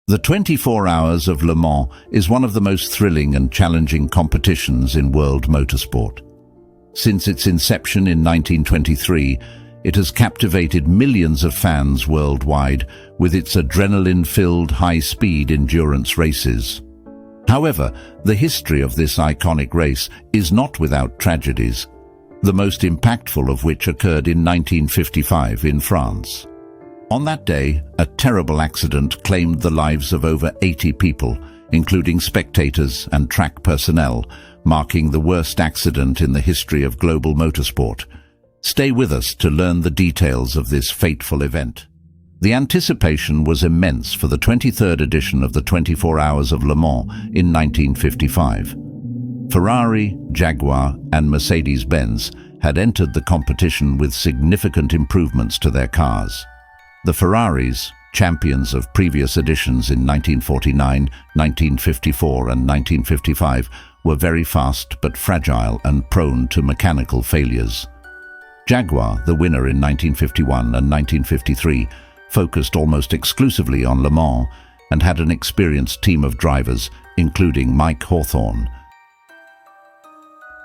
The 24 Hours of Le Mans is one of the most thrilling and challenging competitions in world motorsport. Since its inception in 1923, it has captivated millions of fans worldwide with its adrenaline-filled high-speed endurance races. However, the history of this iconic race is not without tragedies, the most impactful of which occurred in 1955 in France. On that day, a terrible accident claimed the lives of over 80 people, including spectators and track personnel, marking the worst accident in the history of global motorsport. Stay with us to learn the details of this fateful event. The anticipation was immense for the 23rd edition of the 24 Hours of Le Mans in 1955. Ferrari, Jaguar, and Mercedes-Benz had entered the competition with significant improvements to their cars. The Ferraris, champions of previous editions in 1949, 1954 and 1955, were very fast but fragile and prone to mechanical failures. Jaguar, the winner in 1951 and 1953, focused almost exclusively on Le Mans and had an experienced team of drivers, including Mike Hawthorn.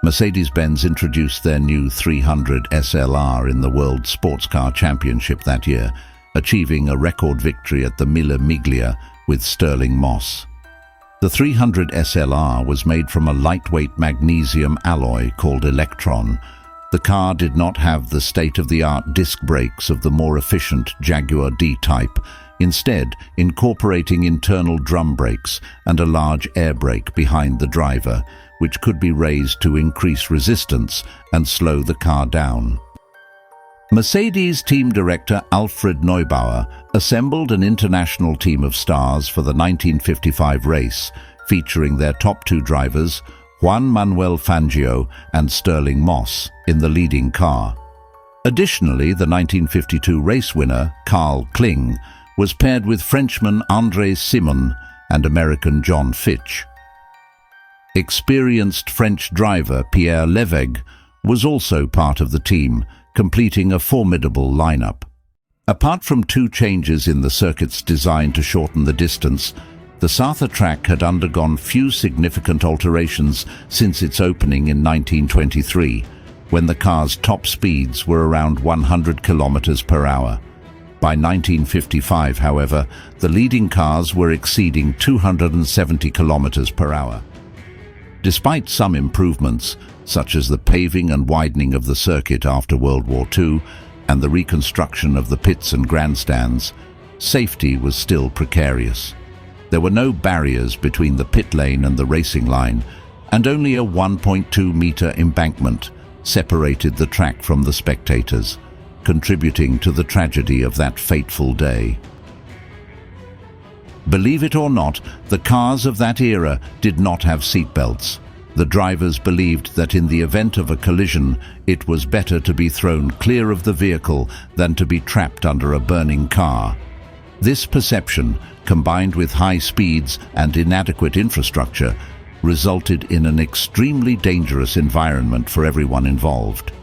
Mercedes-Benz introduced their new 300 SLR in the World Sports Car Championship that year, achieving a record victory at the Mille Miglia with Stirling Moss. The 300 SLR was made from a lightweight magnesium alloy called Electron. The car did not have the state-of-the-art disc brakes of the more efficient Jaguar D-Type, instead incorporating internal drum brakes and a large air brake behind the driver, which could be raised to increase resistance and slow the car down. Mercedes team director Alfred Neubauer assembled an international team of stars for the 1955 race, featuring their top two drivers, Juan Manuel Fangio and Stirling Moss, in the leading car. Additionally, the 1952 race winner, Carl Kling, was paired with Frenchman André Simon and American John Fitch. Experienced French driver Pierre Levègue was also part of the team, completing a formidable lineup. Apart from two changes in the circuit's design to shorten the distance, the Sarthe track had undergone few significant alterations since its opening in 1923, when the car's top speeds were around 100 kilometers per hour. By 1955, however, the leading cars were exceeding 270 kilometers per hour. Despite some improvements, such as the paving and widening of the circuit after World War II and the reconstruction of the pits and grandstands, safety was still precarious. There were no barriers between the pit lane and the racing line, and only a 1.2-meter embankment separated the track from the spectators, contributing to the tragedy of that fateful day. Believe it or not, the cars of that era did not have seatbelts. The drivers believed that in the event of a collision, it was better to be thrown clear of the vehicle than to be trapped under a burning car. This perception, combined with high speeds and inadequate infrastructure, resulted in an extremely dangerous environment for everyone involved.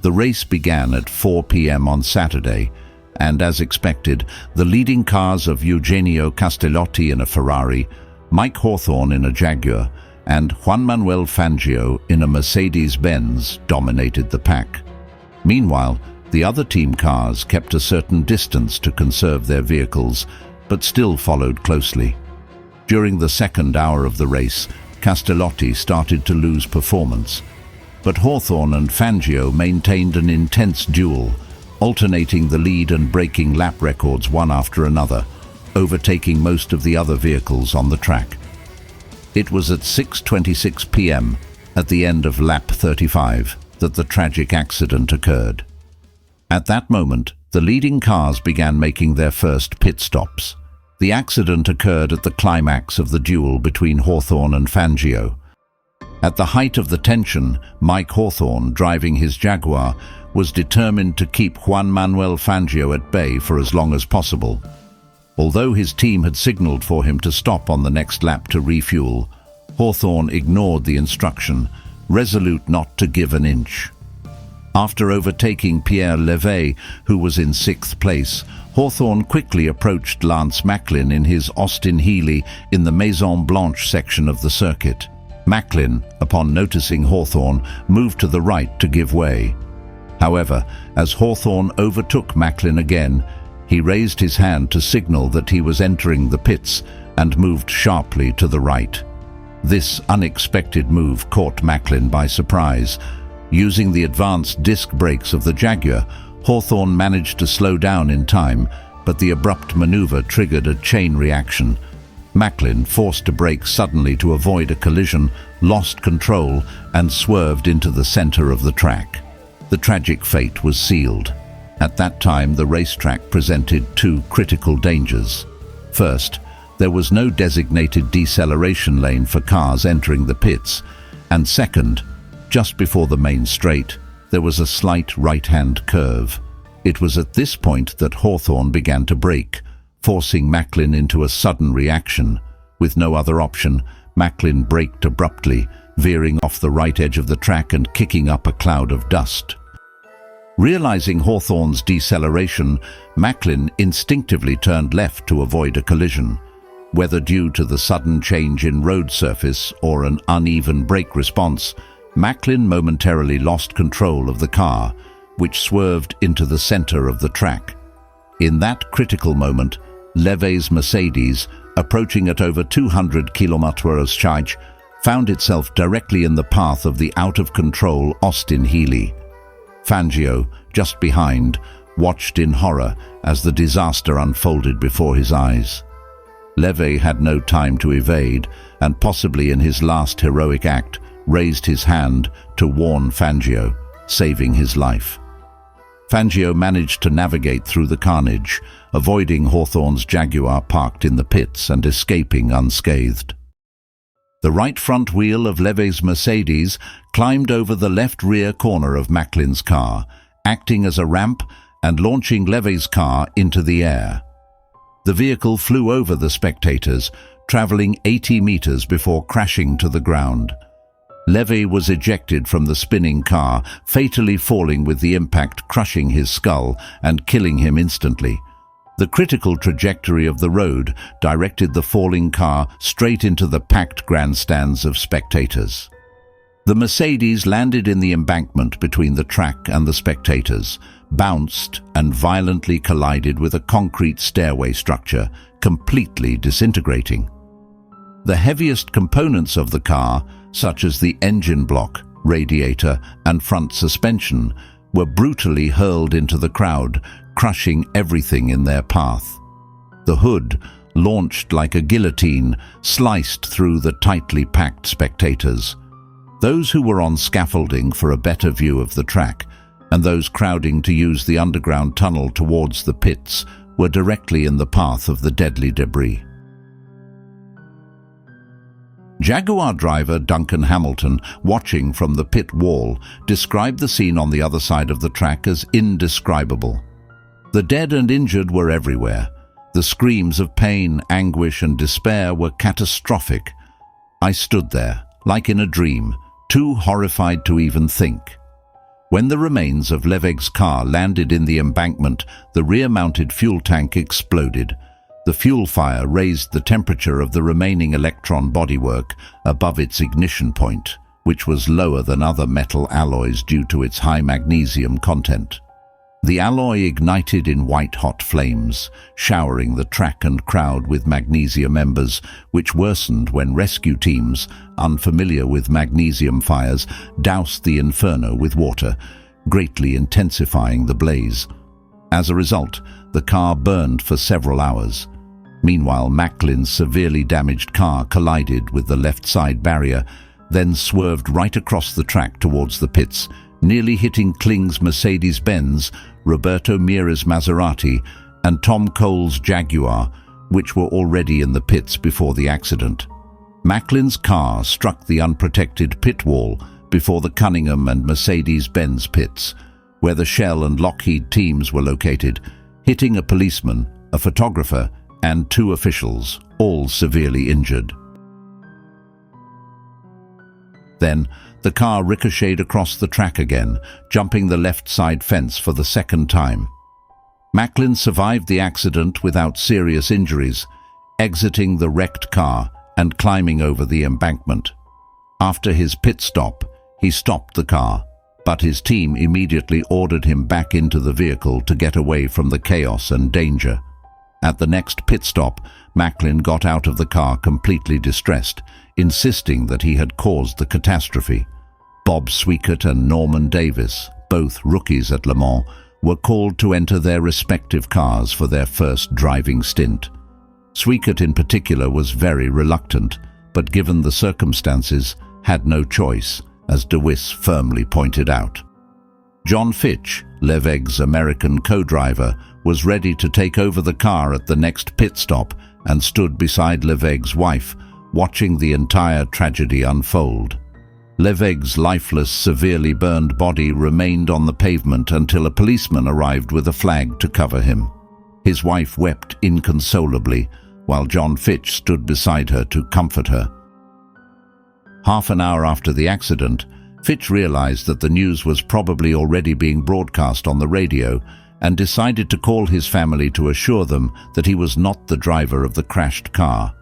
The race began at 4 p.m. on Saturday, and as expected, the leading cars of Eugenio Castellotti in a Ferrari, Mike Hawthorn in a Jaguar, and Juan Manuel Fangio in a Mercedes-Benz dominated the pack. Meanwhile, the other team cars kept a certain distance to conserve their vehicles, but still followed closely. During the second hour of the race, Castellotti started to lose performance, but Hawthorn and Fangio maintained an intense duel, alternating the lead and breaking lap records one after another, overtaking most of the other vehicles on the track. It was at 6:26 p.m., at the end of lap 35, that the tragic accident occurred. At that moment, the leading cars began making their first pit stops. The accident occurred at the climax of the duel between Hawthorn and Fangio. At the height of the tension, Mike Hawthorn, driving his Jaguar, was determined to keep Juan Manuel Fangio at bay for as long as possible. Although his team had signaled for him to stop on the next lap to refuel, Hawthorn ignored the instruction, resolute not to give an inch. After overtaking Pierre Levègue, who was in 6th place, Hawthorn quickly approached Lance Macklin in his Austin Healey in the Maison Blanche section of the circuit. Macklin, upon noticing Hawthorn, moved to the right to give way. However, as Hawthorn overtook Macklin again, he raised his hand to signal that he was entering the pits and moved sharply to the right. This unexpected move caught Macklin by surprise. Using the advanced disc brakes of the Jaguar, Hawthorn managed to slow down in time, but the abrupt maneuver triggered a chain reaction. Macklin, forced to brake suddenly to avoid a collision, lost control and swerved into the center of the track. The tragic fate was sealed. At that time, the racetrack presented two critical dangers. First, there was no designated deceleration lane for cars entering the pits, and second, just before the main straight, there was a slight right-hand curve. It was at this point that Hawthorn began to brake, forcing Macklin into a sudden reaction. With no other option, Macklin braked abruptly, veering off the right edge of the track and kicking up a cloud of dust. Realizing Hawthorn's deceleration, Macklin instinctively turned left to avoid a collision. Whether due to the sudden change in road surface or an uneven brake response, Macklin momentarily lost control of the car, which swerved into the center of the track. In that critical moment, Levy's Mercedes, approaching at over 200 km/h, found itself directly in the path of the out-of-control Austin Healey. Fangio, just behind, watched in horror as the disaster unfolded before his eyes. Levy had no time to evade, and possibly in his last heroic act, raised his hand to warn Fangio, saving his life. Fangio managed to navigate through the carnage, avoiding Hawthorn's Jaguar parked in the pits and escaping unscathed. The right front wheel of Levy's Mercedes climbed over the left rear corner of Macklin's car, acting as a ramp and launching Levy's car into the air. The vehicle flew over the spectators, traveling 80 meters before crashing to the ground. Levy was ejected from the spinning car, fatally falling with the impact crushing his skull and killing him instantly. The critical trajectory of the road directed the falling car straight into the packed grandstands of spectators. The Mercedes landed in the embankment between the track and the spectators, bounced and violently collided with a concrete stairway structure, completely disintegrating. The heaviest components of the car, such as the engine block, radiator, and front suspension, were brutally hurled into the crowd, crushing everything in their path. The hood, launched like a guillotine, sliced through the tightly packed spectators. Those who were on scaffolding for a better view of the track, and those crowding to use the underground tunnel towards the pits, were directly in the path of the deadly debris. Jaguar driver Duncan Hamilton, watching from the pit wall, described the scene on the other side of the track as indescribable. The dead and injured were everywhere. The screams of pain, anguish, and despair were catastrophic. I stood there, like in a dream, too horrified to even think. When the remains of Leveg's car landed in the embankment, the rear-mounted fuel tank exploded. The fuel fire raised the temperature of the remaining electron bodywork above its ignition point, which was lower than other metal alloys due to its high magnesium content. The alloy ignited in white-hot flames, showering the track and crowd with magnesia embers, which worsened when rescue teams, unfamiliar with magnesium fires, doused the inferno with water, greatly intensifying the blaze. As a result, the car burned for several hours. Meanwhile, Macklin's severely damaged car collided with the left side barrier, then swerved right across the track towards the pits, nearly hitting Kling's Mercedes-Benz, Roberto Mira's Maserati, and Tom Cole's Jaguar, which were already in the pits before the accident. Macklin's car struck the unprotected pit wall before the Cunningham and Mercedes-Benz pits, where the Shell and Lockheed teams were located, hitting a policeman, a photographer, and 2 officials, all severely injured. Then, the car ricocheted across the track again, jumping the left side fence for the second time. Macklin survived the accident without serious injuries, exiting the wrecked car and climbing over the embankment. After his pit stop, he stopped the car, but his team immediately ordered him back into the vehicle to get away from the chaos and danger. At the next pit stop, Macklin got out of the car completely distressed, insisting that he had caused the catastrophe. Bob Sweikert and Norman Davis, both rookies at Le Mans, were called to enter their respective cars for their first driving stint. Sweikert in particular was very reluctant, but given the circumstances, had no choice, as DeWiss firmly pointed out. John Fitch, Leveg's American co-driver, was ready to take over the car at the next pit stop and stood beside Leveg's wife, watching the entire tragedy unfold. Leveg's lifeless, severely burned body remained on the pavement until a policeman arrived with a flag to cover him. His wife wept inconsolably, while John Fitch stood beside her to comfort her. Half an hour after the accident, Fitch realized that the news was probably already being broadcast on the radio and decided to call his family to assure them that he was not the driver of the crashed car.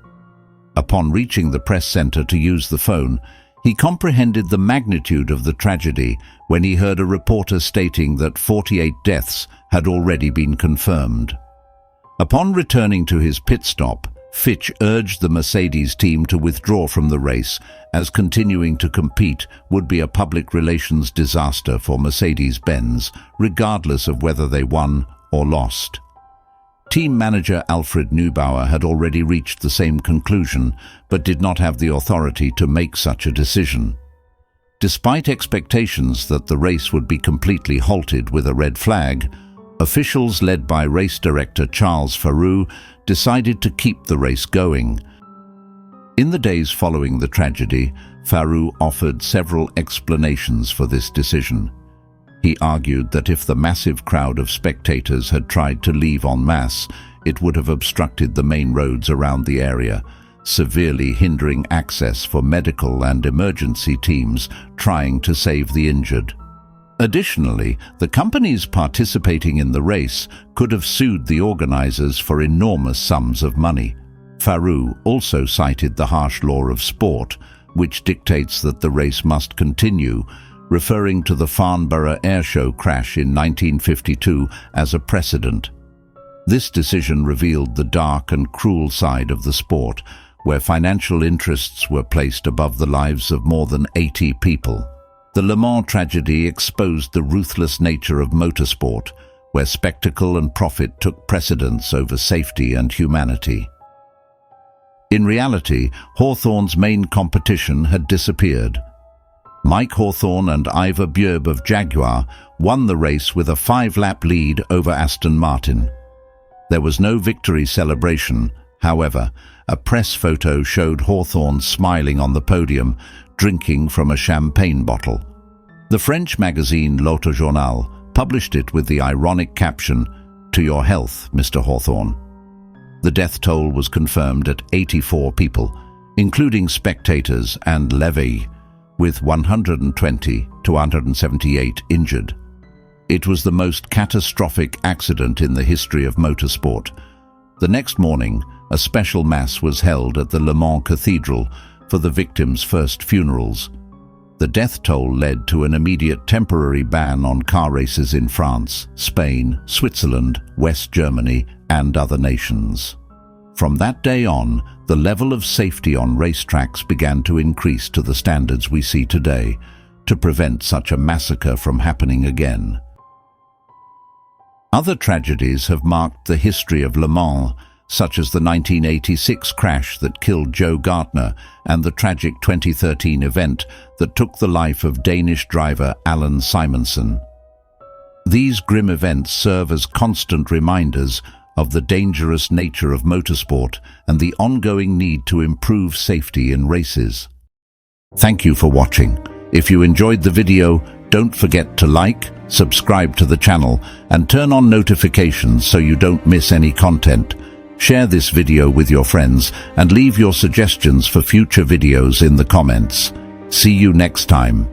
Upon reaching the press center to use the phone, he comprehended the magnitude of the tragedy when he heard a reporter stating that 48 deaths had already been confirmed. Upon returning to his pit stop, Fitch urged the Mercedes team to withdraw from the race, as continuing to compete would be a public relations disaster for Mercedes-Benz, regardless of whether they won or lost. Team manager Alfred Neubauer had already reached the same conclusion, but did not have the authority to make such a decision. Despite expectations that the race would be completely halted with a red flag, officials led by race director Charles Faroux decided to keep the race going. In the days following the tragedy, Faroux offered several explanations for this decision. He argued that if the massive crowd of spectators had tried to leave en masse, it would have obstructed the main roads around the area, severely hindering access for medical and emergency teams trying to save the injured. Additionally, the companies participating in the race could have sued the organizers for enormous sums of money. Faroux also cited the harsh law of sport, which dictates that the race must continue, referring to the Farnborough Airshow crash in 1952 as a precedent. This decision revealed the dark and cruel side of the sport, where financial interests were placed above the lives of more than 80 people. The Le Mans tragedy exposed the ruthless nature of motorsport, where spectacle and profit took precedence over safety and humanity. In reality, Hawthorn's main competition had disappeared. Mike Hawthorn and Ivor Bjerb of Jaguar won the race with a 5-lap lead over Aston Martin. There was no victory celebration. However, a press photo showed Hawthorn smiling on the podium, drinking from a champagne bottle. The French magazine L'Autojournal published it with the ironic caption, "To your health, Mr. Hawthorn." The death toll was confirmed at 84 people, including spectators and levee, with 120 to 178 injured. It was the most catastrophic accident in the history of motorsport. The next morning, a special mass was held at the Le Mans Cathedral for the victims' first funerals. The death toll led to an immediate temporary ban on car races in France, Spain, Switzerland, West Germany, and other nations. From that day on, the level of safety on racetracks began to increase to the standards we see today, to prevent such a massacre from happening again. Other tragedies have marked the history of Le Mans, such as the 1986 crash that killed Joe Gartner and the tragic 2013 event that took the life of Danish driver Allan Simonsen. These grim events serve as constant reminders of the dangerous nature of motorsport and the ongoing need to improve safety in races. Thank you for watching. If you enjoyed the video, don't forget to like, subscribe to the channel, and turn on notifications so you don't miss any content. Share this video with your friends and leave your suggestions for future videos in the comments. See you next time.